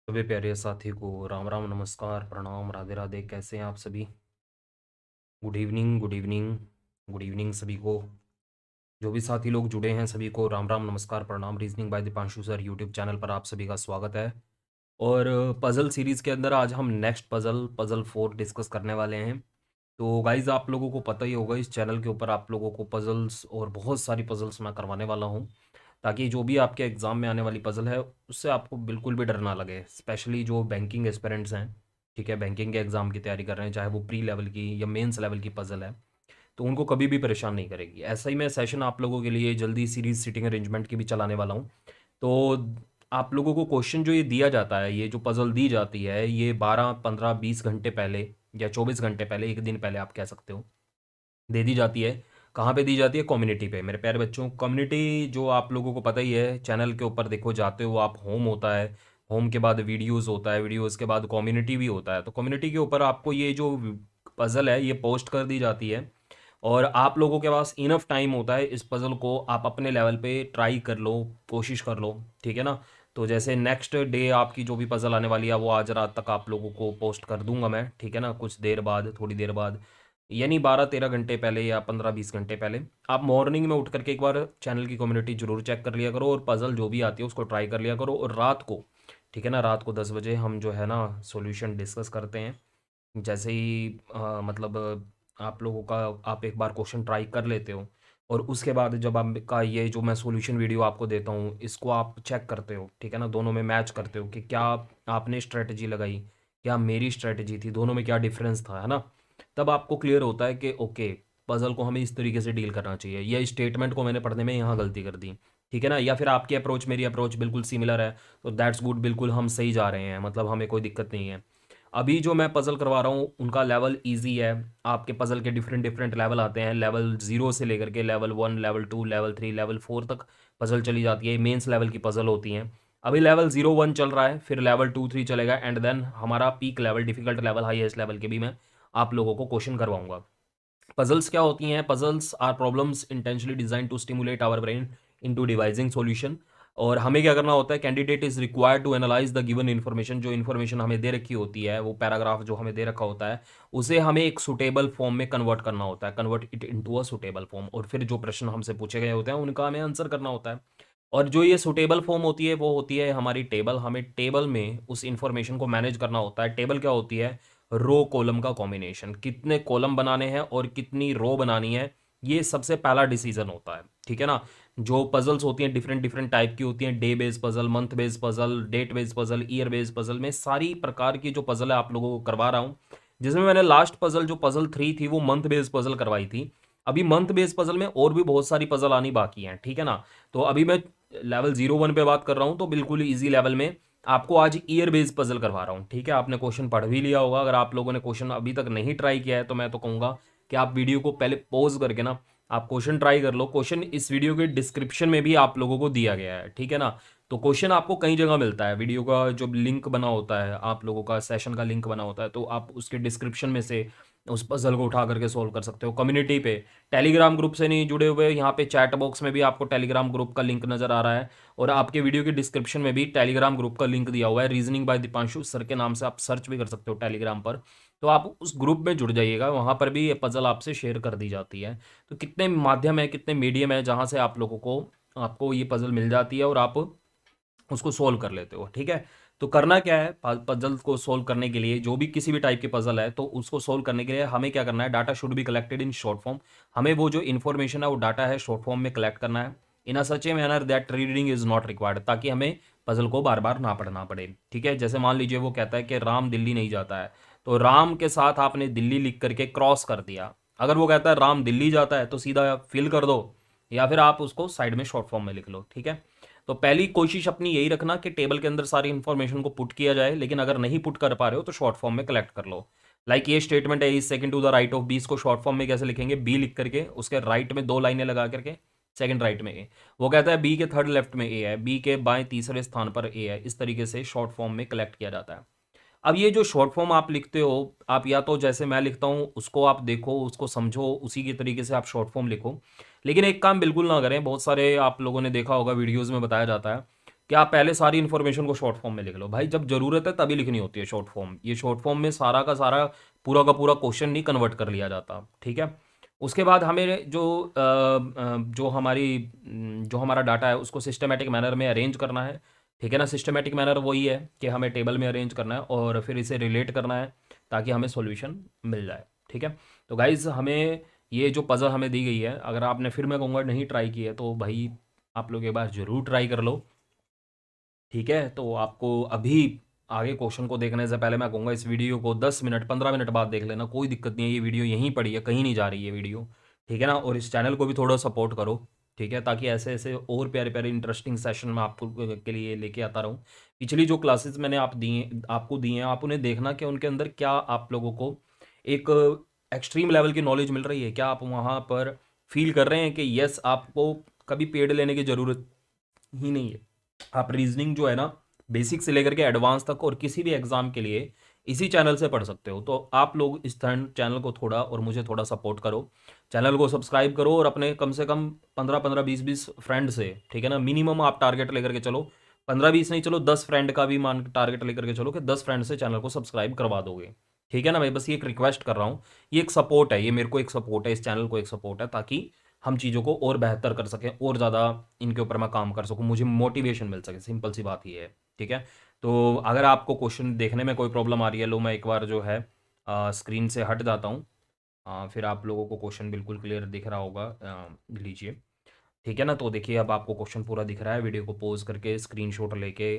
सभी प्यारे साथी को राम राम नमस्कार प्रणाम राधे राधे। कैसे हैं आप सभी? Good evening good evening good evening सभी को। जो भी साथी लोग जुड़े हैं सभी को राम राम नमस्कार प्रणाम। Reasoning bye Deepanshu sir YouTube channel पर आप सभी का स्वागत है। और पज़ल सीरीज़ के अंदर आज हम नेक्स्ट पज़ल पज़ल 4 डिस्कस करने वाले हैं। तो गाइज़ आप लोगों को पता ही होगा इस चैनल के ऊपर आप लोगों को पज़ल्स और बहुत सारी पज़ल्स मैं करवाने वाला हूँ, ताकि जो भी आपके एग्ज़ाम में आने वाली पज़ल है उससे आपको बिल्कुल भी डर ना लगे। स्पेशली जो बैंकिंग एस्पिरेंट्स हैं, ठीक है, बैंकिंग के एग्ज़ाम की तैयारी कर रहे हैं, चाहे वो प्री लेवल की या मेंस लेवल की पज़ल है, तो उनको कभी भी परेशान नहीं करेगी। ऐसा ही मैं सेशन आप लोगों के लिए जल्दी सीरीज़ सीटिंग अरेंजमेंट की भी चलाने वाला हूँ। तो आप लोगों को क्वेश्चन जो ये दिया जाता है, ये जो पज़ल दी जाती है, ये 12, 15, 20 घंटे पहले या 24 घंटे पहले, 1 दिन पहले आप कह सकते हो, दे दी जाती है। कहाँ पे दी जाती है? कम्युनिटी पे। मेरे प्यारे बच्चों, कम्युनिटी जो आप लोगों को पता ही है, चैनल के ऊपर देखो जाते हो आप, होम होता है, होम के बाद वीडियोस होता है, वीडियोस के बाद कम्युनिटी भी होता है। तो कम्युनिटी के ऊपर आपको ये जो पज़ल है ये पोस्ट कर दी जाती है, और आप लोगों के पास इनफ टाइम होता है इस पज़ल को आप अपने लेवल पे ट्राई कर लो, कोशिश कर लो, ठीक है ना। तो जैसे नेक्स्ट डे आपकी जो भी पज़ल आने वाली है वो आज रात तक आप लोगों को पोस्ट कर दूंगा मैं, ठीक है ना, कुछ देर बाद, थोड़ी देर बाद, यानी 12-13 घंटे पहले या 15-20 घंटे पहले। आप मॉर्निंग में उठ करके एक बार चैनल की कम्युनिटी जरूर चेक कर लिया करो, और पज़ल जो भी आती है उसको ट्राई कर लिया करो। और रात को, ठीक है ना, रात को 10 बजे हम जो है ना सॉल्यूशन डिस्कस करते हैं। जैसे ही आप लोगों का, आप एक बार क्वेश्चन ट्राई कर लेते हो, और उसके बाद जब आपका ये जो मैं सॉल्यूशन वीडियो आपको देता हूँ इसको आप चेक करते हो, ठीक है ना, दोनों में मैच करते हो कि क्या आपने स्ट्रेटजी लगाई, क्या मेरी स्ट्रेटजी थी, दोनों में क्या डिफरेंस था, है ना। तब आपको क्लियर होता है कि ओके, पज़ल को हमें इस तरीके से डील करना चाहिए, या स्टेटमेंट को मैंने पढ़ने में यहाँ गलती कर दी, ठीक है ना, या फिर आपकी अप्रोच मेरी अप्रोच बिल्कुल सिमिलर है, तो दैट्स गुड, बिल्कुल हम सही जा रहे हैं, मतलब हमें कोई दिक्कत नहीं है। अभी जो मैं पज़ल करवा रहा हूँ उनका लेवल इजी है। आपके पज़ल के डिफरेंट डिफरेंट लेवल आते हैं, लेवल 0 से लेकर के लेवल 1, लेवल 2, लेवल 3, लेवल 4 तक पज़ल चली जाती है। मेंस लेवल की पज़ल होती हैं। अभी लेवल 0-1 चल रहा है, फिर लेवल 2-3 चलेगा, एंड देन हमारा peak level, difficult level, highest level के भी मैं आप लोगों को क्वेश्चन करवाऊंगा। पजल्स क्या होती हैं? Puzzles are problems intentionally design to stimulate our brain into devising solution. और हमें क्या करना होता है? Candidate is required to analyze the given information. जो इन्फॉर्मेशन हमें दे रखी होती है, वो पैराग्राफ जो हमें दे रखा होता है, उसे हमें एक सुटेबल फॉर्म में कन्वर्ट करना होता है, convert it into a suitable form. और फिर जो प्रश्न हमसे पूछे गए होते हैं उनका हमें आंसर करना होता है। और जो ये सुटेबल फॉर्म होती है वो होती है हमारी टेबल। हमें टेबल में उस इंफॉर्मेशन को मैनेज करना होता है। टेबल क्या होती है? रो कॉलम का कॉम्बिनेशन। कितने कॉलम बनाने हैं और कितनी रो बनानी है, ये सबसे पहला डिसीजन होता है, ठीक है ना। जो पजल्स होती हैं डिफरेंट डिफरेंट टाइप की होती हैं, day based puzzle, month based puzzle, date based puzzle, year based puzzle, में सारी प्रकार की जो पजल है आप लोगों को करवा रहा हूँ। जिसमें मैंने लास्ट पजल जो पजल 3 थी वो मंथ बेस्ड पजल करवाई थी। अभी मंथ बेस्ड पजल में और भी बहुत सारी पजल आनी बाकी हैं, ठीक है ना। तो अभी मैं लेवल 0-1 पे बात कर रहा हूँ, तो बिल्कुल ईजी लेवल में आपको आज ईयर बेस्ड पजल करवा रहा हूँ, ठीक है। आपने क्वेश्चन पढ़ भी लिया होगा। अगर आप लोगों ने क्वेश्चन अभी तक नहीं ट्राई किया है तो मैं तो कहूँगा कि आप वीडियो को पहले पॉज करके ना आप क्वेश्चन ट्राई कर लो। क्वेश्चन इस वीडियो के डिस्क्रिप्शन में भी आप लोगों को दिया गया है, ठीक है ना। तो क्वेश्चन आपको कई जगह मिलता है, वीडियो का जो लिंक बना होता है, आप लोगों का सेशन का लिंक बना होता है, तो आप उसके डिस्क्रिप्शन में से उस पजल को उठा करके सोल्व कर सकते हो। कम्युनिटी पे, टेलीग्राम ग्रुप से नहीं जुड़े हुए, यहाँ पे चैट बॉक्स में भी आपको टेलीग्राम ग्रुप का लिंक नजर आ रहा है, और आपके वीडियो के डिस्क्रिप्शन में भी टेलीग्राम ग्रुप का लिंक दिया हुआ है। रीजनिंग बाय दीपांशु सर के नाम से आप सर्च भी कर सकते हो टेलीग्राम पर। तो आप उस ग्रुप में जुड़ जाइएगा, वहाँ पर भी ये पजल आपसे शेयर कर दी जाती है। तो कितने माध्यम है, कितने मीडियम है जहाँ से आप लोगों को, आपको ये पजल मिल जाती है और आप उसको सोल्व कर लेते हो, ठीक है। तो करना क्या है? पजल को सोल्व करने के लिए, जो भी किसी भी टाइप की पजल है, तो उसको सोल्व करने के लिए हमें क्या करना है? Data should be collected in short form. हमें वो जो इन्फॉर्मेशन है वो डाटा है शॉर्ट फॉर्म में कलेक्ट करना है, in a such a manner that reading is not required, ताकि हमें पजल को बार बार ना पढ़ना पड़े, ठीक है। जैसे मान लीजिए वो कहता है कि राम दिल्ली नहीं जाता है, तो राम के साथ आपने दिल्ली लिख करके क्रॉस कर दिया। अगर वो कहता है राम दिल्ली जाता है, तो सीधा फिल कर दो, या फिर आप उसको साइड में शॉर्ट फॉर्म में लिख लो, ठीक है। तो पहली कोशिश अपनी यही रखना कि टेबल के अंदर सारी इंफॉर्मेशन को पुट किया जाए, लेकिन अगर नहीं पुट कर पा रहे हो तो शॉर्ट फॉर्म में कलेक्ट कर लो। लाइक ये स्टेटमेंट है, is second to the right of B, इसको शॉर्ट फॉर्म में कैसे लिखेंगे? बी लिख करके उसके राइट में 2 लाइनें लगा करके, सेकंड राइट में ए। वो कहता है बी के थर्ड लेफ्ट में ए है, बी के बाएं तीसरे स्थान पर ए है। इस तरीके से शॉर्ट फॉर्म में कलेक्ट किया जाता है। अब ये जो शॉर्ट फॉर्म आप लिखते हो, आप या तो जैसे मैं लिखता हूँ उसको आप देखो, उसको समझो, उसी के तरीके से आप शॉर्ट फॉर्म लिखो। लेकिन एक काम बिल्कुल ना करें, बहुत सारे आप लोगों ने देखा होगा वीडियोस में बताया जाता है कि आप पहले सारी इन्फॉर्मेशन को शॉर्ट फॉर्म में लिख लो। भाई जब ज़रूरत है तभी लिखनी होती है शॉर्ट फॉर्म। ये शॉर्ट फॉर्म में सारा का सारा पूरा का पूरा क्वेश्चन नहीं कन्वर्ट कर लिया जाता, ठीक है। उसके बाद हमें जो हमारा डाटा है उसको सिस्टमेटिक मैनर में अरेंज करना है, ठीक है ना। सिस्टमेटिक मैनर वही है कि हमें टेबल में अरेंज करना है और फिर इसे रिलेट करना है ताकि हमें सॉल्यूशन मिल जाए, ठीक है। तो गाइज़ हमें ये जो पज़ल हमें दी गई है, अगर आपने, फिर मैं कहूँगा, नहीं ट्राई की है तो भाई आप लोग एक बार ज़रूर ट्राई कर लो, ठीक है। तो आपको अभी आगे क्वेश्चन को देखने से पहले मैं कहूँगा इस वीडियो को 10 मिनट 15 मिनट बाद देख लेना, कोई दिक्कत नहीं है। ये वीडियो यहीं पड़ी है, कहीं नहीं जा रही है वीडियो, ठीक है ना। और इस चैनल को भी थोड़ा सपोर्ट करो, ठीक है, ताकि ऐसे ऐसे और प्यारे प्यारे इंटरेस्टिंग सेशन मैं आपको के लिए लेके आता रहूँ। पिछली जो क्लासेस मैंने आपको दी हैं, आप उन्हें देखना कि उनके अंदर क्या आप लोगों को एक एक्सट्रीम लेवल की नॉलेज मिल रही है, क्या आप वहाँ पर फील कर रहे हैं कि यस आपको कभी पेड लेने की ज़रूरत ही नहीं है। आप रीजनिंग जो है ना, बेसिक से लेकर के एडवांस तक और किसी भी एग्जाम के लिए इसी चैनल से पढ़ सकते हो। तो आप लोग इस चैनल को थोड़ा और मुझे थोड़ा सपोर्ट करो, चैनल को सब्सक्राइब करो और अपने कम से कम 15-15 20-20 फ्रेंड से, ठीक है ना, मिनिमम आप टारगेट लेकर के चलो। 15-20 नहीं, चलो 10 फ्रेंड का भी मान टारगेट लेकर के चलो कि 10 फ्रेंड से चैनल को सब्सक्राइब करवा दोगे, ठीक है ना। मैं बस ये एक रिक्वेस्ट कर रहा हूँ, ये एक सपोर्ट है, ये मेरे को एक सपोर्ट है, इस चैनल को एक सपोर्ट है, ताकि हम चीज़ों को और बेहतर कर सकें और ज़्यादा इनके ऊपर मैं काम कर सकूं, मुझे मोटिवेशन मिल सके। सिंपल सी बात ये है, ठीक है। तो अगर आपको क्वेश्चन देखने में कोई प्रॉब्लम आ रही है, लो मैं एक बार जो है स्क्रीन से हट जाता हूँ, फिर आप लोगों को क्वेश्चन बिल्कुल क्लियर दिख रहा होगा, लीजिए, ठीक है ना। तो देखिए अब आपको क्वेश्चन पूरा दिख रहा है, वीडियो को पॉज करके स्क्रीनशॉट लेके,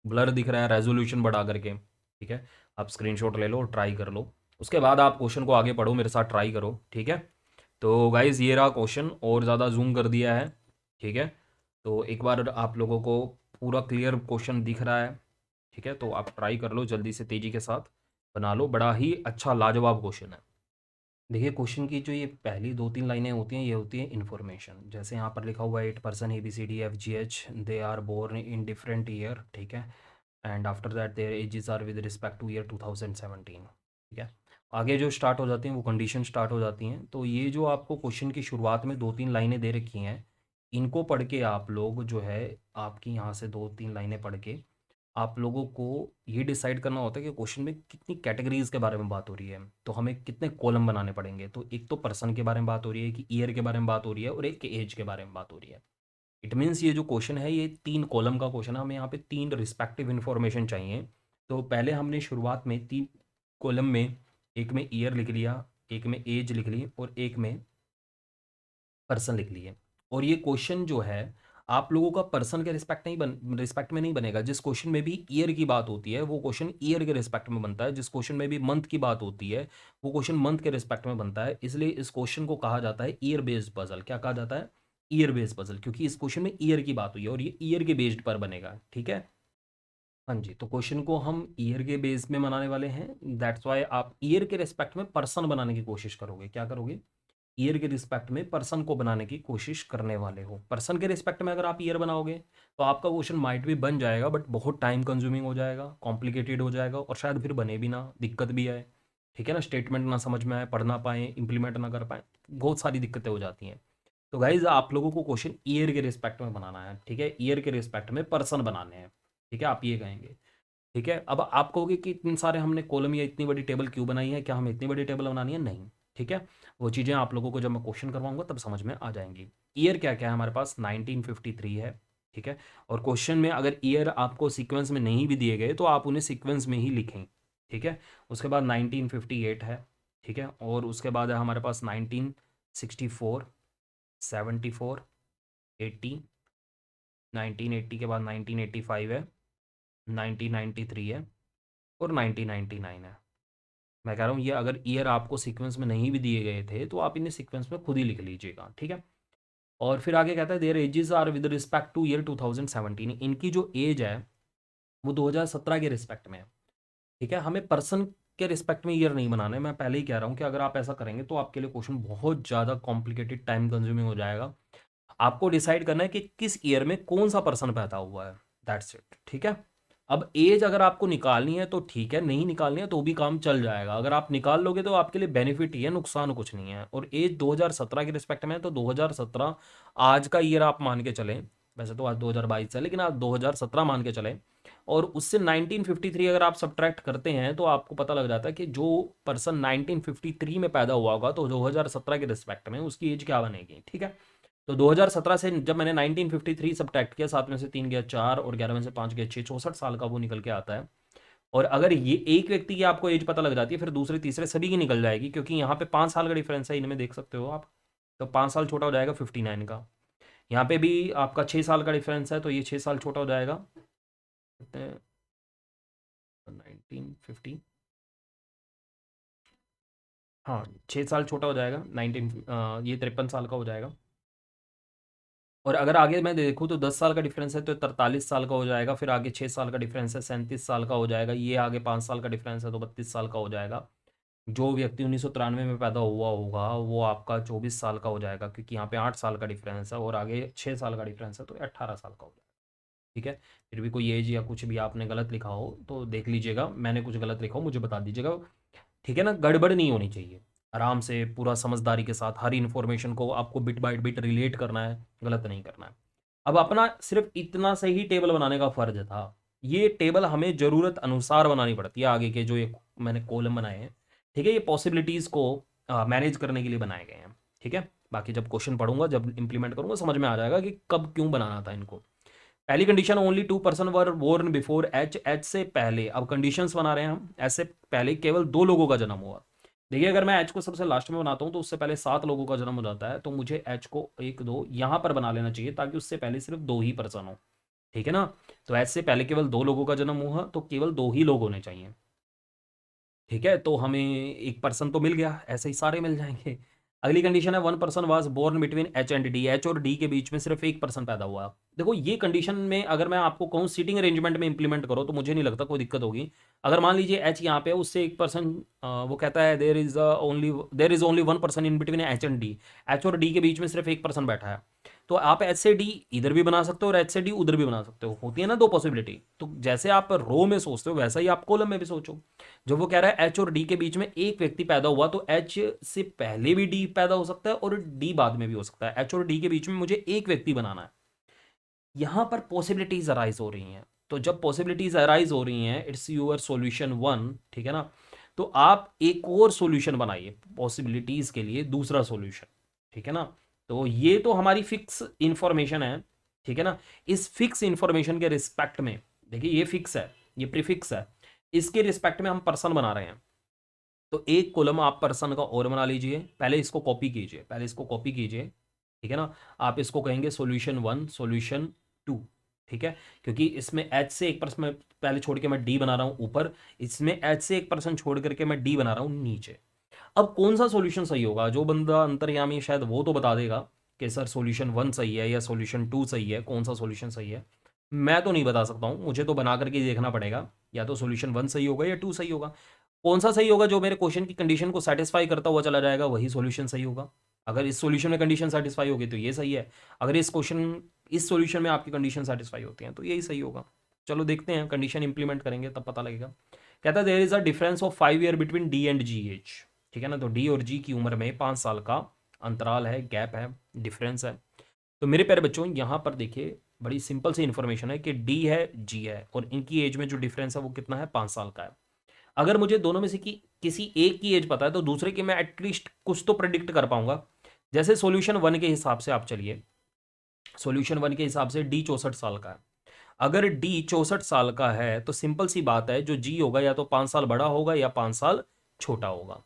ब्लर दिख रहा है, रेजोल्यूशन बढ़ा करके, ठीक है। आप स्क्रीनशॉट ले लो और ट्राई कर लो, उसके बाद आप क्वेश्चन को आगे पढ़ो, मेरे साथ ट्राई करो, ठीक है। तो गाइज़ ये रहा क्वेश्चन, और ज़्यादा जूम कर दिया है, ठीक है। तो एक बार आप लोगों को पूरा क्लियर क्वेश्चन दिख रहा है, ठीक है। तो आप ट्राई कर लो जल्दी से, तेज़ी के साथ बना लो, बड़ा ही अच्छा लाजवाब क्वेश्चन है। देखिए क्वेश्चन की जो ये पहली 2-3 लाइनें होती हैं, ये होती हैं इन्फॉर्मेशन। जैसे यहाँ पर लिखा हुआ है 8 person ABCDFGH they are born in different year, ठीक है, and after that their ages are with respect to year 2017, ठीक है। आगे जो स्टार्ट हो जाती हैं वो कंडीशन स्टार्ट हो जाती हैं। तो ये जो आपको क्वेश्चन की शुरुआत में 2-3 लाइनें दे रखी हैं, इनको पढ़ के आप लोग जो है, आपकी यहाँ से 2-3 लाइनें पढ़ के आप लोगों को ये डिसाइड करना होता है कि क्वेश्चन में कितनी कैटेगरीज के बारे में बात हो रही है, तो हमें कितने कॉलम बनाने पड़ेंगे। तो एक तो पर्सन के बारे में बात हो रही है, कि ईयर के बारे में बात हो रही है, और एक एज के बारे में बात हो रही है। इट मीन्स ये जो क्वेश्चन है ये 3 कॉलम का क्वेश्चन है, हमें यहाँ पे 3 रिस्पेक्टिव इन्फॉर्मेशन चाहिए। तो पहले हमने शुरुआत में 3 कॉलम में, एक में ईयर लिख लिया, एक में एज लिख ली, और एक में पर्सन लिख लिए। और ये क्वेश्चन जो है आप लोगों का पर्सन के रिस्पेक्ट में नहीं बनेगा। जिस क्वेश्चन में भी ईयर की बात होती है वो क्वेश्चन ईयर के रिस्पेक्ट में बनता है, जिस क्वेश्चन में भी मंथ की बात होती है वो क्वेश्चन मंथ के रिस्पेक्ट में बनता है। इसलिए इस क्वेश्चन को कहा जाता है ईयर बेस्ड पजल। क्या कहा जाता है? ईयर बेस्ड पजल, क्योंकि इस क्वेश्चन में ईयर की बात हुई है और ये ईयर के बेस्ड पर बनेगा, ठीक है। हाँ जी, तो क्वेश्चन को हम ईयर के बेस में बनाने वाले हैं, दैट्स वाई आप ईयर के रिस्पेक्ट में पर्सन बनाने की कोशिश करोगे। क्या करोगे? ईयर के रिस्पेक्ट में पर्सन को बनाने की कोशिश करने वाले हो। पर्सन के रिस्पेक्ट में अगर आप ईयर बनाओगे तो आपका क्वेश्चन माइट भी बन जाएगा, बट बहुत टाइम कंज्यूमिंग हो जाएगा, कॉम्प्लिकेटेड हो जाएगा, और शायद फिर बने भी ना, दिक्कत भी आए, ठीक है ना। स्टेटमेंट ना समझ में आए, पढ़ ना पाए, इंप्लीमेंट ना कर पाए, बहुत सारी दिक्कतें हो जाती हैं। तो गाइज आप लोगों को क्वेश्चन ईयर के रिस्पेक्ट में बनाना है, ठीक है, ईयर के रिस्पेक्ट में पर्सन बनाने हैं, ठीक है, आप ये कहेंगे, ठीक है। अब आप कहोगे कि इतने सारे हमने कॉलम या इतनी बड़ी टेबल क्यों बनाई है, क्या हमें इतनी बड़ी टेबल बनानी है? नहीं, ठीक है, वो चीज़ें आप लोगों को जब मैं क्वेश्चन करवाऊंगा तब समझ में आ जाएंगी। ईयर क्या क्या है हमारे पास? 1953 है, ठीक है। और क्वेश्चन में अगर ईयर आपको सीक्वेंस में नहीं भी दिए गए तो आप उन्हें सीक्वेंस में ही लिखें, ठीक है। उसके बाद 1958 है, ठीक है। और उसके बाद है हमारे पास 1964, 74, 80, 1980 के बाद 1985 है, 1993 है, और 1999 है। मैं कह रहा हूँ ये अगर ईयर आपको सीक्वेंस में नहीं भी दिए गए थे तो आप इन्हें सीक्वेंस में खुद ही लिख लीजिएगा, ठीक है। और फिर आगे कहता है their ages are with respect to year 2017, इनकी जो एज है वो 2017 के रिस्पेक्ट में है, ठीक है। हमें पर्सन के रिस्पेक्ट में ईयर नहीं बनाना है। मैं पहले ही कह रहा हूँ कि अगर आप ऐसा करेंगे तो आपके लिए क्वेश्चन बहुत ज़्यादा कॉम्प्लिकेटेड, टाइम कंज्यूमिंग हो जाएगा। आपको डिसाइड करना है कि किस ईयर में कौन सा पर्सन पैदा हुआ है, दैट्स इट, ठीक है। अब एज अगर आपको निकालनी है तो ठीक है, नहीं निकालनी है तो भी काम चल जाएगा। अगर आप निकाल लोगे तो आपके लिए बेनिफिट ही है, नुकसान कुछ नहीं है। और एज 2017 के रिस्पेक्ट में है तो 2017 आज का ईयर आप मान के चलें, वैसे तो आज 2022 है, लेकिन आज 2017 मान के चले, और उससे 1953 अगर आप सब्ट्रैक्ट करते हैं तो आपको पता लग जाता है कि जो पर्सन 1953 में पैदा हुआ होगा तो 2017 के रिस्पेक्ट में उसकी एज क्या बनेगी। ठीक है, तो 2017 से जब मैंने 1953 सब्ट्रैक्ट किया, 7 में से 3 गया 4 और 11 में से 5 गया 6, 64 साल का वो निकल के आता है। और अगर ये एक व्यक्ति की आपको एज पता लग जाती है, फिर दूसरे तीसरे सभी की निकल जाएगी, क्योंकि यहाँ पे 5 साल का डिफरेंस है, इनमें देख सकते हो आप। तो 5 साल छोटा हो जाएगा 59 का। यहाँ पे भी आपका 6 साल का डिफरेंस है, तो ये 6 साल छोटा हो जाएगा 1950, हाँ 6 साल छोटा हो जाएगा 19, ये 53 साल का हो जाएगा। और अगर आगे मैं देखूँ तो 10 साल का डिफरेंस है तो 43 साल का हो जाएगा, फिर आगे 6 साल का डिफरेंस है 37 साल का हो जाएगा, ये आगे 5 साल का डिफरेंस है तो 32 साल का हो जाएगा। जो व्यक्ति 1993 में पैदा हुआ होगा वो आपका 24 साल का हो जाएगा, क्योंकि यहाँ पे 8 साल का डिफरेंस है और आगे 6 साल का डिफरेंस है तो 18 साल का हो जाएगा। ठीक है, फिर भी कोई एज या कुछ भी आपने गलत लिखा हो तो देख लीजिएगा, मैंने कुछ गलत लिखा हो मुझे बता दीजिएगा। ठीक है ना, गड़बड़ नहीं होनी चाहिए, आराम से पूरा समझदारी के साथ हर इन्फॉर्मेशन को आपको बिट बाय बिट रिलेट करना है, गलत नहीं करना है। अब अपना सिर्फ इतना से ही टेबल बनाने का फर्ज था। ये टेबल हमें ज़रूरत अनुसार बनानी पड़ती है, आगे के जो ये मैंने कॉलम बनाए हैं, ठीक है, ये पॉसिबिलिटीज़ को मैनेज करने के लिए बनाए गए हैं। ठीक है, बाकी जब क्वेश्चन पढ़ूंगा, जब इंप्लीमेंट करूंगा, समझ में आ जाएगा कि कब क्यों बनाना था इनको। पहली condition, only 2 person were born before H, H से पहले, अब कंडीशंस बना रहे हैं हम, एच से पहले केवल 2 लोगों का जन्म हुआ। देखिए अगर मैं एच को सबसे लास्ट में बनाता हूँ तो उससे पहले 7 लोगों का जन्म हो जाता है, तो मुझे एच को 1 2 यहाँ पर बना लेना चाहिए ताकि उससे पहले सिर्फ 2 ही पर्सन हो। ठीक है ना, तो एच से पहले केवल 2 लोगों का जन्म हुआ तो केवल 2 ही लोग होने चाहिए। ठीक है, तो हमें एक पर्सन तो मिल गया, ऐसे ही सारे मिल जाएंगे। अगली कंडीशन है, 1 person was born between H and D, H और डी के बीच में सिर्फ एक पर्सन पैदा हुआ। देखो ये कंडीशन में अगर मैं आपको कहूँ सीटिंग अरेंजमेंट में इंप्लीमेंट करो तो मुझे नहीं लगता कोई दिक्कत होगी। अगर मान लीजिए एच यहाँ पे उससे एक पर्सन, वो कहता है there is only 1 person in between H and D, H और डी के बीच में सिर्फ एक पर्सन बैठा है, तो आप एच से डी इधर भी बना सकते हो और एच से डी उधर भी बना सकते हो, होती है ना 2 पॉसिबिलिटी। तो जैसे आप रो में सोचते हो वैसा ही आप कॉलम में भी सोचो। जब वो कह रहा है एच और डी के बीच में एक व्यक्ति पैदा हुआ, तो एच से पहले भी डी पैदा हो सकता है और डी बाद में भी हो सकता है, एच और डी के बीच में मुझे एक व्यक्ति बनाना है। यहां पर पॉसिबिलिटीज अराइज हो रही हैं, तो जब पॉसिबिलिटीज अराइज हो रही हैं, इट्स यूर सॉल्यूशन 1। ठीक है ना, तो आप एक और सॉल्यूशन बनाइए पॉसिबिलिटीज के लिए, दूसरा सॉल्यूशन। ठीक है ना, तो ये तो हमारी फिक्स इंफॉर्मेशन है। ठीक है ना, इस फिक्स इंफॉर्मेशन के रिस्पेक्ट में, देखिए ये फिक्स है, ये प्रीफिक्स है, इसके रिस्पेक्ट में हम पर्सन बना रहे हैं, तो एक कॉलम आप पर्सन का और बना लीजिए। पहले इसको कॉपी कीजिए, पहले इसको कॉपी कीजिए। ठीक है ना, आप इसको कहेंगे सॉल्यूशन 1, सॉल्यूशन 2। ठीक है, क्योंकि इसमें एच से एक पर्सन पहले छोड़ के मैं डी बना रहा हूं ऊपर, इसमें एच से एक पर्सन छोड़ करके मैं डी बना रहा हूं नीचे। अब कौन सा सॉल्यूशन सही होगा, जो बंदा अंतर्यामी शायद वो तो बता देगा कि सर सॉल्यूशन 1 सही है या सॉल्यूशन 2 सही है, कौन सा सॉल्यूशन सही है। मैं तो नहीं बता सकता हूँ, मुझे तो बना करके देखना पड़ेगा, या तो सॉल्यूशन 1 सही होगा या 2 सही होगा। कौन सा सही होगा, जो मेरे क्वेश्चन की कंडीशन को सेटिस्फाई करता हुआ चला जाएगा वही सॉल्यूशन सही होगा। अगर इस सॉल्यूशन में कंडीशन सेटिस्फाई होगी तो ये सही है, अगर इस सॉल्यूशन में आपकी कंडीशन सेटिस्फाई होती है तो यही सही होगा। चलो देखते हैं, कंडीशन इंप्लीमेंट करेंगे तब पता लगेगा। कहता है there is a difference of 5 year between D and G H. ठीक है ना, तो डी और जी की उम्र में 5 साल का अंतराल है, गैप है, डिफरेंस है। तो मेरे प्यारे बच्चों यहाँ पर देखिए बड़ी सिंपल सी इन्फॉर्मेशन है कि डी है जी है और इनकी एज में जो डिफरेंस है वो कितना है, 5 साल का है। अगर मुझे दोनों में से किसी एक की एज पता है तो दूसरे की मैं एटलीस्ट कुछ तो प्रेडिक्ट कर पाऊंगा। जैसे सॉल्यूशन 1 के हिसाब से आप चलिए, सॉल्यूशन 1 के हिसाब से डी 64 साल का है। अगर डी 64 साल का है तो सिंपल सी बात है, जो जी होगा या तो 5 साल बड़ा होगा या 5 साल छोटा होगा,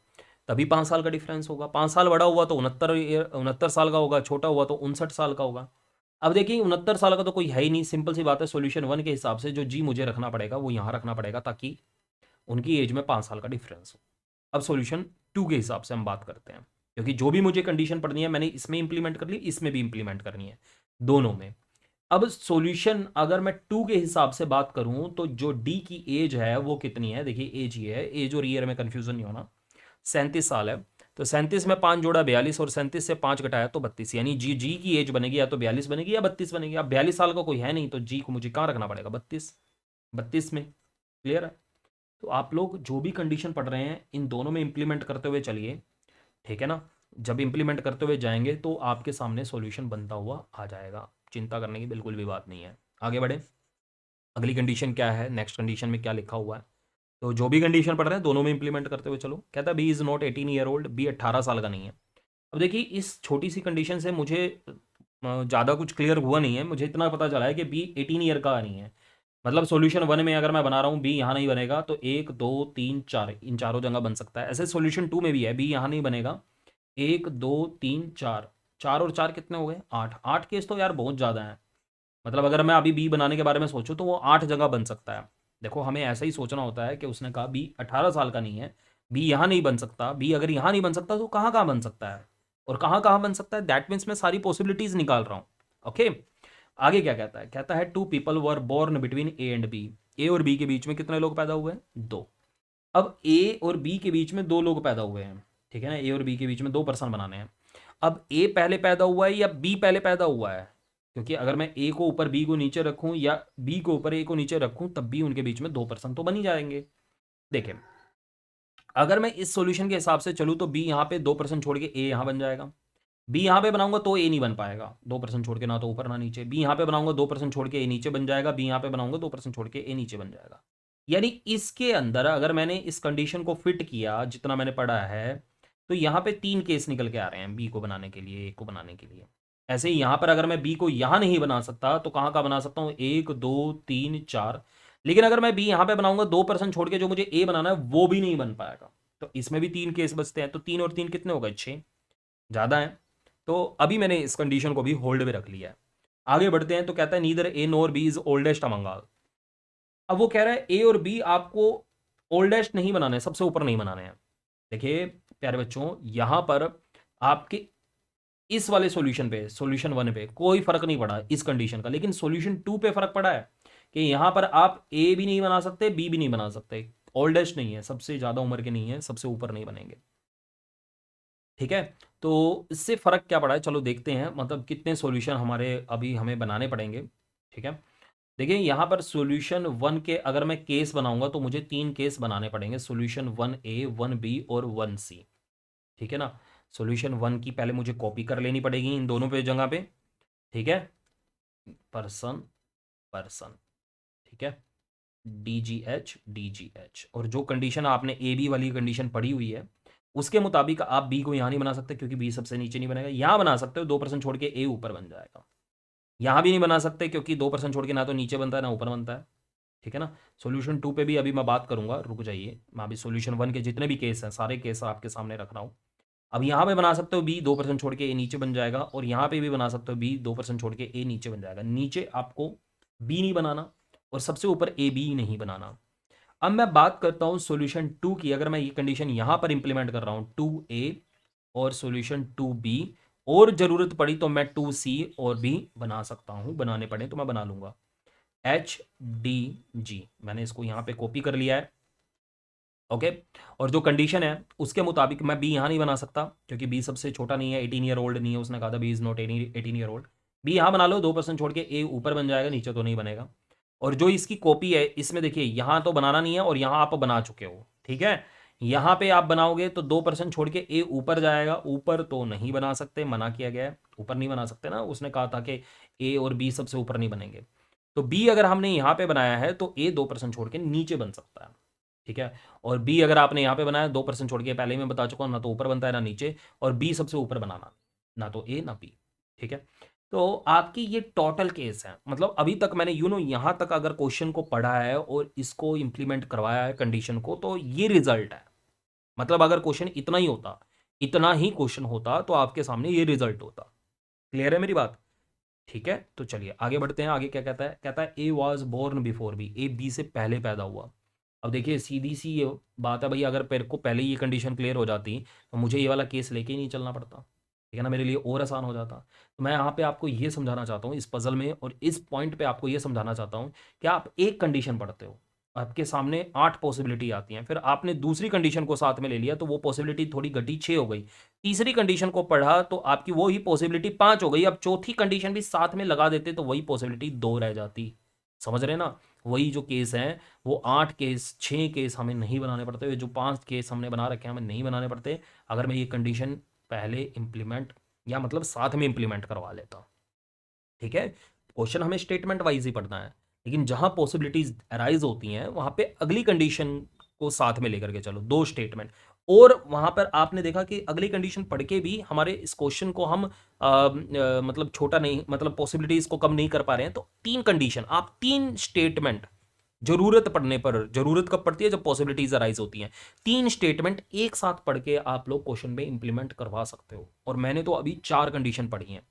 तभी 5 साल का डिफरेंस होगा। 5 साल बड़ा हुआ तो 69 साल का होगा, छोटा हुआ तो 59 साल का होगा। अब देखिए 69 साल का तो कोई है ही नहीं, सिंपल सी बात है, सॉल्यूशन 1 के हिसाब से जो जी मुझे रखना पड़ेगा वो यहाँ रखना पड़ेगा ताकि उनकी एज में 5 साल का डिफरेंस हो। अब सॉल्यूशन 2 के हिसाब से हम बात करते हैं, क्योंकि जो भी मुझे कंडीशन पढ़नी है मैंने इसमें इंप्लीमेंट कर ली, इसमें भी इंप्लीमेंट करनी है, दोनों में। अब सॉल्यूशन अगर मैं 2 के हिसाब से बात करूं तो जो डी की एज है वो कितनी है, देखिए एज ये है, एज और ईयर में कंफ्यूजन नहीं होना, 37 साल है। तो 37 में 5 जोड़ा 42 और 37 से 5 घटाया तो 32, यानी जी जी की एज बनेगी या तो 42 बनेगी या 32 बनेगी। अब 42 साल का कोई है नहीं तो जी को मुझे कहाँ रखना पड़ेगा, 32 में। क्लियर है, तो आप लोग जो भी कंडीशन पढ़ रहे हैं इन दोनों में इंप्लीमेंट करते हुए चलिए। ठीक है ना, जब इंप्लीमेंट करते हुए जाएंगे तो आपके सामने सॉल्यूशन बनता हुआ आ जाएगा। चिंता करने की बिल्कुल भी बात नहीं है। आगे बढ़े, अगली कंडीशन क्या है, नेक्स्ट कंडीशन में क्या लिखा हुआ है। तो जो भी कंडीशन पढ़ रहे हैं दोनों में इंप्लीमेंट करते हुए चलो। कहता है B is not 18 year old, B 18 साल का नहीं है। अब देखिए इस छोटी सी कंडीशन से मुझे ज़्यादा कुछ क्लियर हुआ नहीं है, मुझे इतना पता चला है कि बी 18 ईयर का नहीं है। मतलब सॉल्यूशन 1 में अगर मैं बना रहा हूँ बी यहाँ नहीं बनेगा, तो 1 2 3 4 इन चारों जगह बन सकता है। ऐसे सॉल्यूशन 2 में भी है, बी यहाँ नहीं बनेगा, 1 2 3 4, 4 और 4 कितने हो गए, 8। 8 केस तो यार बहुत ज़्यादा है। मतलब अगर मैं अभी बी बनाने के बारे में सोचूं तो वो 8 जगह बन सकता है। देखो हमें ऐसा ही सोचना होता है कि उसने कहा बी 18 साल का नहीं है, बी यहाँ नहीं बन सकता, बी अगर यहाँ नहीं बन सकता तो कहाँ कहाँ बन सकता है, और कहाँ कहाँ बन सकता है, दैट मीन्स मैं सारी पॉसिबिलिटीज निकाल रहा हूँ। ओके, आगे क्या कहता है, कहता है two people were born between A and B, A और बी के बीच में कितने लोग पैदा हुए हैं, 2। अब ए और बी के बीच में 2 लोग पैदा हुए हैं, ठीक है ना, ए और बी के बीच में 2 पर्सन बनाने हैं। अब ए पहले पैदा हुआ है या बी पहले पैदा हुआ है, क्योंकि अगर मैं ए को ऊपर बी को नीचे रखूं या बी को ऊपर ए को नीचे रखूं तब भी उनके बीच में 2 पर्सन तो बन ही जाएंगे। देखें, अगर मैं इस सॉल्यूशन के हिसाब से चलूं तो बी यहाँ पे 2 पर्सन छोड़ के ए यहाँ बन जाएगा, बी यहाँ पे बनाऊंगा तो ए नहीं बन पाएगा, 2 पर्सन छोड़ के ना तो ऊपर ना नीचे, बी यहाँ पे बनाऊंगा 2 पर्सन छोड़ के ए नीचे बन जाएगा, बी यहाँ पे बनाऊंगा 2 पर्सन छोड़ के ए नीचे बन जाएगा। यानी इसके अंदर अगर मैंने इस कंडीशन को फिट किया जितना मैंने पढ़ा है, तो यहाँ पे 3 केस निकल के आ रहे हैं बी को बनाने के लिए, ए को बनाने के लिए। ऐसे ही यहाँ पर अगर मैं बी को यहाँ नहीं बना सकता तो कहाँ का बना सकता हूँ, 1 2 3 4। लेकिन अगर मैं बी यहाँ पे बनाऊंगा 2 पर्सन छोड़ के जो मुझे ए बनाना है वो भी नहीं बन पाएगा, तो इसमें भी 3 केस बचते हैं, तो 3 और 3 कितने हो गए, 6, ज़्यादा है। तो अभी मैंने इस कंडीशन को भी होल्ड में रख लिया है। आगे बढ़ते हैं, तो कहता है neither A nor B is oldest among all. अब वो कह रहा है ए और बी आपको ओल्डेस्ट नहीं बनाने हैं, सबसे ऊपर नहीं बनाने हैं। देखिए प्यारे बच्चों, यहां पर आपके इस वाले सॉल्यूशन पे, सॉल्यूशन 1 पे कोई फर्क नहीं पड़ा इस कंडीशन का, लेकिन सॉल्यूशन 2 पे फर्क पड़ा है कि यहां पर आप ए भी नहीं बना सकते, बी भी नहीं बना सकते, ओल्डेस्ट नहीं है, सबसे ज्यादा उम्र के नहीं है, सबसे ऊपर नहीं बनेंगे। ठीक है, तो इससे फर्क क्या पड़ा है, चलो देखते हैं, मतलब कितने सॉल्यूशन हमारे अभी हमें बनाने पड़ेंगे। ठीक है, देखिए यहाँ पर सॉल्यूशन 1 के अगर मैं केस बनाऊंगा तो मुझे 3 केस बनाने पड़ेंगे, सॉल्यूशन 1A 1B और 1C। ठीक है ना, सॉल्यूशन 1 की पहले मुझे कॉपी कर लेनी पड़ेगी इन दोनों पे जगह पे। ठीक है, पर्सन पर्सन, ठीक है, DGH, और जो कंडीशन आपने ए बी वाली कंडीशन पढ़ी हुई है उसके मुताबिक आप बी को यहाँ नहीं बना सकते क्योंकि बी सबसे नीचे नहीं बनेगा, यहाँ बना सकते हो 2% छोड़ के ए ऊपर बन जाएगा। यहाँ भी नहीं बना सकते क्योंकि 2% छोड़ के ना तो नीचे बनता है ना ऊपर बनता है। ठीक है ना, सॉल्यूशन 2 पे भी अभी मैं बात करूंगा, रुक जाइए, मैं अभी सॉल्यूशन 1 के जितने भी केस हैं सारे केस आपके सामने रख रहा हूँ। अब यहाँ पे बना सकते हो बी 2% छोड़ के ए नीचे बन जाएगा, और यहाँ पे भी बना सकते हो बी 2% छोड़ के ए नीचे बन जाएगा। नीचे आपको बी नहीं बनाना और सबसे ऊपर ए बी नहीं बनाना। अब मैं बात करता हूँ सॉल्यूशन 2 की, अगर मैं ये कंडीशन यहाँ पर इंप्लीमेंट कर रहा हूँ 2A और सॉल्यूशन 2B, और ज़रूरत पड़ी तो मैं 2C और भी बना सकता हूँ, बनाने पड़े तो मैं बना लूँगा। HDG मैंने इसको यहाँ पे कॉपी कर लिया है। ओके, और जो कंडीशन है उसके मुताबिक मैं बी यहाँ नहीं बना सकता क्योंकि बी सबसे छोटा नहीं है, 18 ईयर ओल्ड नहीं है, उसने कहा था B is not 18 year old. B यहाँ बना लो, 2% छोड़ के ए ऊपर बन जाएगा, नीचे तो नहीं बनेगा। और जो इसकी कॉपी है इसमें देखिए यहाँ तो बनाना नहीं है और यहाँ आप बना चुके हो। ठीक है, यहाँ पे आप बनाओगे तो 2% छोड़ के ए ऊपर जाएगा, ऊपर तो नहीं बना सकते, मना किया गया है, ऊपर नहीं बना सकते ना, उसने कहा था कि ए और बी सबसे ऊपर नहीं बनेंगे। तो बी अगर हमने यहाँ पे बनाया है तो ए 2% छोड़ के नीचे बन सकता है। ठीक है, और बी अगर आपने यहाँ पे बनाया 2% छोड़ के, पहले ही मैं बता चुका हूँ ना तो ऊपर बनता है ना नीचे, और बी सबसे ऊपर बनाना, ना तो ए ना बी। ठीक है, तो आपकी ये टोटल केस है, मतलब अभी तक मैंने यहाँ तक अगर क्वेश्चन को पढ़ा है और इसको इंप्लीमेंट करवाया है कंडीशन को, तो ये रिजल्ट है। मतलब अगर क्वेश्चन इतना ही होता, इतना ही क्वेश्चन होता तो आपके सामने ये रिजल्ट होता। क्लियर है मेरी बात? ठीक है, तो चलिए आगे बढ़ते हैं। आगे क्या कहता है, कहता है A was born before B, A B से पहले पैदा हुआ। अब देखिए सीधी सी ये बात है भाई, अगर मेरे को पहले ही ये कंडीशन क्लियर हो जाती तो मुझे ये वाला केस लेके ही नहीं चलना पड़ता। ठीक है ना, मेरे लिए और आसान हो जाता। तो मैं यहाँ पे आपको ये समझाना चाहता हूँ इस पजल में, और इस पॉइंट पे आपको ये समझाना चाहता हूँ कि आप एक कंडीशन पढ़ते हो, आपके सामने 8 पॉसिबिलिटी आती हैं, फिर आपने दूसरी कंडीशन को साथ में ले लिया तो वो पॉसिबिलिटी थोड़ी घटी, 6 हो गई। तीसरी कंडीशन को पढ़ा तो आपकी वो ही पॉसिबिलिटी 5 हो गई। अब चौथी कंडीशन भी साथ में लगा देते तो वही पॉसिबिलिटी 2 रह जाती। समझ रहे हैं ना, वही जो केस हैं वो 8 केस, 6 केस हमें नहीं बनाने पड़ते, जो 5 केस हमने बना रखे हैं हमें नहीं बनाने पड़ते, अगर मैं ये कंडीशन पहले इंप्लीमेंट या मतलब साथ में इंप्लीमेंट करवा लेता। ठीक है, क्वेश्चन हमें स्टेटमेंट वाइज ही पढ़ना है, लेकिन जहां पॉसिबिलिटीज अराइज होती हैं वहां पे अगली कंडीशन को साथ में लेकर के चलो, दो स्टेटमेंट। और वहां पर आपने देखा कि अगली कंडीशन पढ़ के भी हमारे इस क्वेश्चन को हम मतलब छोटा नहीं, मतलब पॉसिबिलिटीज को कम नहीं कर पा रहे हैं, तो तीन कंडीशन, आप तीन स्टेटमेंट जरूरत पड़ने पर, जरूरत कब पड़ती है, जब पॉसिबिलिटीज अराइज होती हैं, तीन स्टेटमेंट एक साथ पढ़ के आप लोग क्वेश्चन में इंप्लीमेंट करवा सकते हो। और मैंने तो अभी चार कंडीशन पढ़ी हैं।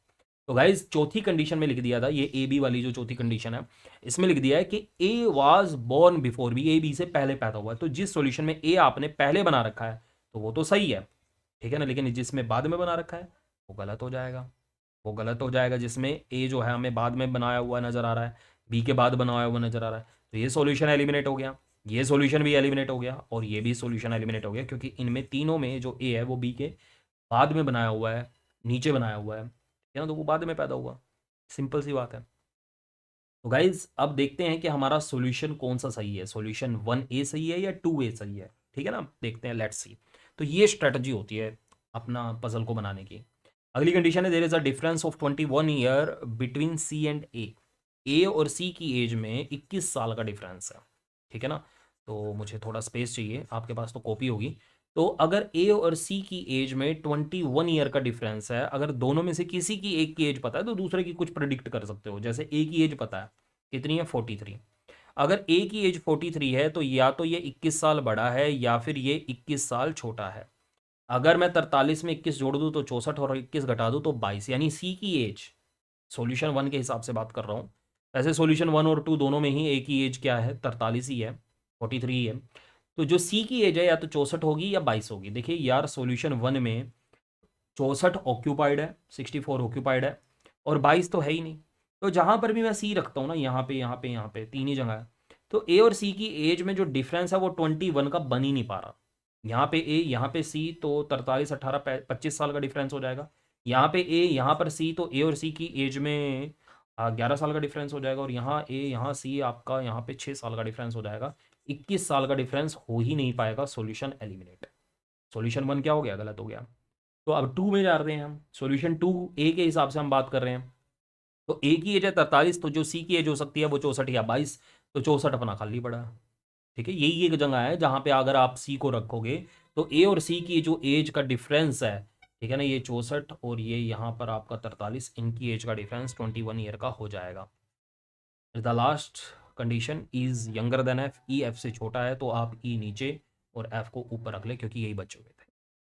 तो गाइज चौथी कंडीशन में लिख दिया था, ये ए बी वाली जो चौथी कंडीशन है, इसमें लिख दिया है कि A was born before B, A B से पहले पैदा हुआ है। तो जिस सॉल्यूशन में ए आपने पहले बना रखा है तो वो तो सही है, ठीक है ना, लेकिन जिसमें बाद में बना रखा है वो गलत हो जाएगा। वो गलत हो जाएगा जिसमें ए जो है हमें बाद में बनाया हुआ नजर आ रहा है, बी के बाद बनाया हुआ नजर आ रहा है, तो ये सॉल्यूशन एलिमिनेट हो गया, ये सॉल्यूशन भी एलिमिनेट हो गया, और ये भी सॉल्यूशन एलिमिनेट हो गया, क्योंकि इनमें तीनों में जो ए है वो बी के बाद में बनाया हुआ है, नीचे बनाया हुआ है, ठीक है ना, तो वो बाद में पैदा हुआ। सिंपल सी बात है। तो गाइज अब देखते हैं कि हमारा सॉल्यूशन कौन सा सही है, सॉल्यूशन 1A सही है या 2A सही है, ठीक है ना, देखते हैं, लेट्स सी। तो ये स्ट्रेटजी होती है अपना पजल को बनाने की। अगली कंडीशन है, there is a difference of 21 year between C and A. A और सी की एज में 21 साल का डिफरेंस है, ठीक है ना। तो मुझे थोड़ा स्पेस चाहिए, आपके पास तो कॉपी होगी। तो अगर ए और सी की एज में 21 ईयर का डिफरेंस है, अगर दोनों में से किसी की एक की एज पता है तो दूसरे की कुछ प्रिडिक्ट कर सकते हो। जैसे ए की एज पता है कितनी है, 43। अगर ए की एज 43 है तो या तो ये 21 साल बड़ा है या फिर ये 21 साल छोटा है। अगर मैं 43 में 21 जोड़ दूँ तो 64, और 21 घटा दूँ तो 22, यानी सी की एज, सॉल्यूशन 1 के हिसाब से बात कर रहा हूँ। वैसे सॉल्यूशन 1 और 2 दोनों में ही ए की एज क्या है, 43 ही है, 43 ही है। तो जो सी की एज है या तो 64 होगी या 22 होगी। देखिए यार, सॉल्यूशन 1 में 64 ऑक्यूपाइड है, 64 ऑक्यूपाइड है, और 22 तो है ही नहीं। तो जहां पर भी मैं सी रखता हूँ ना, यहाँ पे यहाँ पे यहाँ पे तीन ही जगह है, तो ए और सी की एज में जो डिफरेंस है वो 21 का बन ही नहीं पा रहा। यहाँ पे ए, यहाँ पे सी, तो 43 18 25 साल का डिफरेंस हो जाएगा। यहाँ पे ए, यहाँ पर सी, तो ए और सी की एज में 11 साल का डिफरेंस हो जाएगा, और यहाँ ए यहाँ सी, आपका यहाँ पे 6 साल का डिफरेंस हो जाएगा। 21 साल का डिफरेंस हो ही नहीं पाएगा, सॉल्यूशन एलिमिनेट। सॉल्यूशन 1 क्या हो गया, गलत हो गया। तो अब 2 में जा रहे हैं हम, सॉल्यूशन 2 ए के हिसाब से हम बात कर रहे हैं। तो ए की एज है 43, तो जो सी की एज हो सकती है वो 64 या 22, तो 64 अपना खाली पड़ा है। ठीक है, यही एक जगह है जहां पे अगर आप सी को रखोगे तो ए और सी की जो एज का डिफरेंस है, ठीक है ना, ये 64 और ये यहाँ पर आपका 43, इनकी एज का डिफरेंस 21 ईयर का हो जाएगा। The last condition is younger than F, E F से छोटा है तो आप ई नीचे और एफ को ऊपर रख ले, क्योंकि यही बच चुके थे।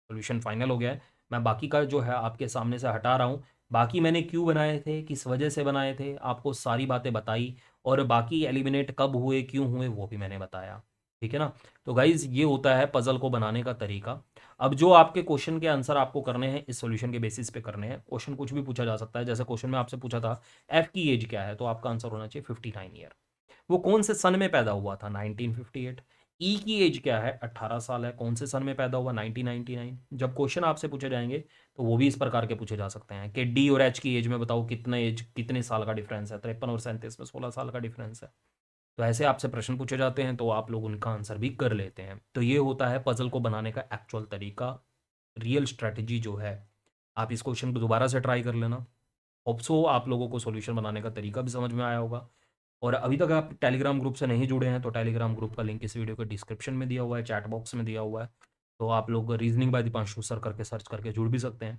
सोल्यूशन फाइनल हो गया है। मैं बाकी का जो है आपके सामने से हटा रहा हूँ। बाकी मैंने क्यों बनाए थे, किस वजह से बनाए थे, आपको सारी बातें बताई, और बाकी एलिमिनेट कब हुए, क्यों हुए, वो भी मैंने बताया, ठीक है ना। तो गाइज ये होता है पजल को बनाने का तरीका। अब जो आपके क्वेश्चन के आंसर आपको करने हैं इस सॉल्यूशन के बेसिस पे करने हैं। क्वेश्चन कुछ भी पूछा जा सकता है, जैसे क्वेश्चन में आपसे पूछा था एफ की एज क्या है, तो आपका आंसर होना चाहिए 59 ईयर। वो कौन से सन में पैदा हुआ था, 1958। ई की एज क्या है, 18 साल है, कौन से सन में पैदा हुआ, 1999। जब क्वेश्चन आपसे पूछे जाएंगे तो वो भी इस प्रकार के पूछे जा सकते हैं कि डी और एच की एज में बताओ कितने एज, कितने साल का डिफरेंस है, 53 और 37 में 16 साल का डिफरेंस है। तो ऐसे आपसे प्रश्न पूछे जाते हैं तो आप लोग उनका आंसर भी कर लेते हैं। तो ये होता है पजल को बनाने का एक्चुअल तरीका, रियल स्ट्रैटेजी जो है। आप इस क्वेश्चन को दोबारा से ट्राई कर लेना। होप सो आप लोगों को सॉल्यूशन बनाने का तरीका भी समझ में आया होगा। और अभी तक आप टेलीग्राम ग्रुप से नहीं जुड़े हैं तो टेलीग्राम ग्रुप का लिंक इस वीडियो के डिस्क्रिप्शन में दिया हुआ है, चैट बॉक्स में दिया हुआ है। तो आप लोग रीजनिंग बाय दीपांशु सर करके सर्च करके जुड़ भी सकते हैं,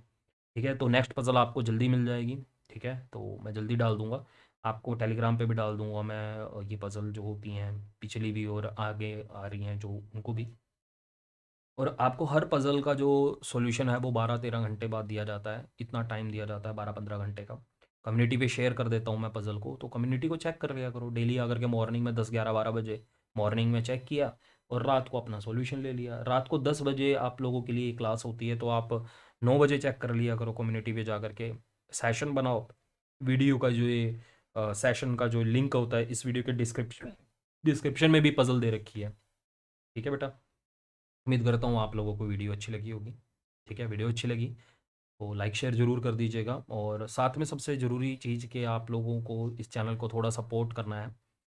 ठीक है। तो नेक्स्ट पजल आपको जल्दी मिल जाएगी, ठीक है, तो मैं जल्दी डाल दूंगा आपको, टेलीग्राम पे भी डाल दूंगा मैं ये पजल जो होती हैं पिछली भी और आगे आ रही हैं जो, उनको भी। और आपको हर पजल का जो सॉल्यूशन है वो 12-13 घंटे बाद दिया जाता है, इतना टाइम दिया जाता है 12-15 घंटे का। कम्युनिटी पे शेयर कर देता हूँ मैं पजल को, तो कम्युनिटी को चेक कर लिया करो डेली आकर के, मॉर्निंग में 10-11-12 बजे मॉर्निंग में चेक किया, और रात को अपना सॉल्यूशन ले लिया। रात को 10 बजे आप लोगों के लिए क्लास होती है, तो आप 9 बजे चेक कर लिया करो कम्युनिटी पे जा करके, सेशन बनाओ। वीडियो का जो ये सेशन का जो लिंक होता है इस वीडियो के डिस्क्रिप्शन डिस्क्रिप्शन में भी पजल दे रखी है, ठीक है बेटा। उम्मीद करता हूँ आप लोगों को वीडियो अच्छी लगी होगी, ठीक है। वीडियो अच्छी लगी तो लाइक शेयर ज़रूर कर दीजिएगा, और साथ में सबसे ज़रूरी चीज़ कि आप लोगों को इस चैनल को थोड़ा सपोर्ट करना है,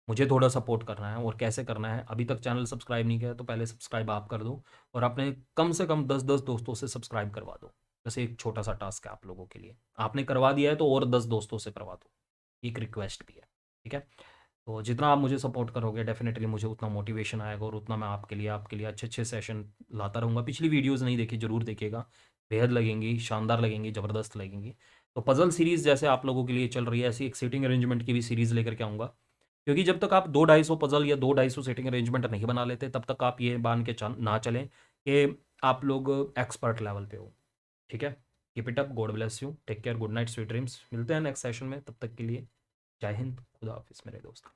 मुझे थोड़ा सपोर्ट करना है। और कैसे करना है, अभी तक चैनल सब्सक्राइब नहीं किया तो पहले सब्सक्राइब आप कर दो, और अपने कम से कम 10-10 दोस्तों से सब्सक्राइब करवा दो। जैसे एक छोटा सा टास्क है आप लोगों के लिए, आपने करवा दिया है तो और 10 दोस्तों से करवा दो। एक रिक्वेस्ट भी है, ठीक है। तो जितना आप मुझे सपोर्ट करोगे डेफिनेटली मुझे उतना मोटिवेशन आएगा और उतना मैं आपके लिए अच्छे अच्छे सेशन लाता रहूँगा। पिछली वीडियोज़ नहीं देखी, ज़रूर देखिएगा, बेहद लगेंगी, शानदार लगेंगी, ज़बरदस्त लगेंगी। तो पज़ल सीरीज़ जैसे आप लोगों के लिए चल रही है, ऐसी एक सीटिंग अरेंजमेंट की भी सीरीज़ लेकर के आऊँगा, क्योंकि जब तक आप 2-250 पज़ल या 2-250 सीटिंग अरेंजमेंट नहीं बना लेते, तब तक आप ये मान के ना चलें कि आप लोग एक्सपर्ट लेवल पे हो, ठीक है। Keep it up, God bless you, take care, good night, sweet dreams. मिलते हैं नेक्स्ट सेशन में, तब तक के लिए जय हिंद, खुदा हाफिज़ मेरे दोस्त।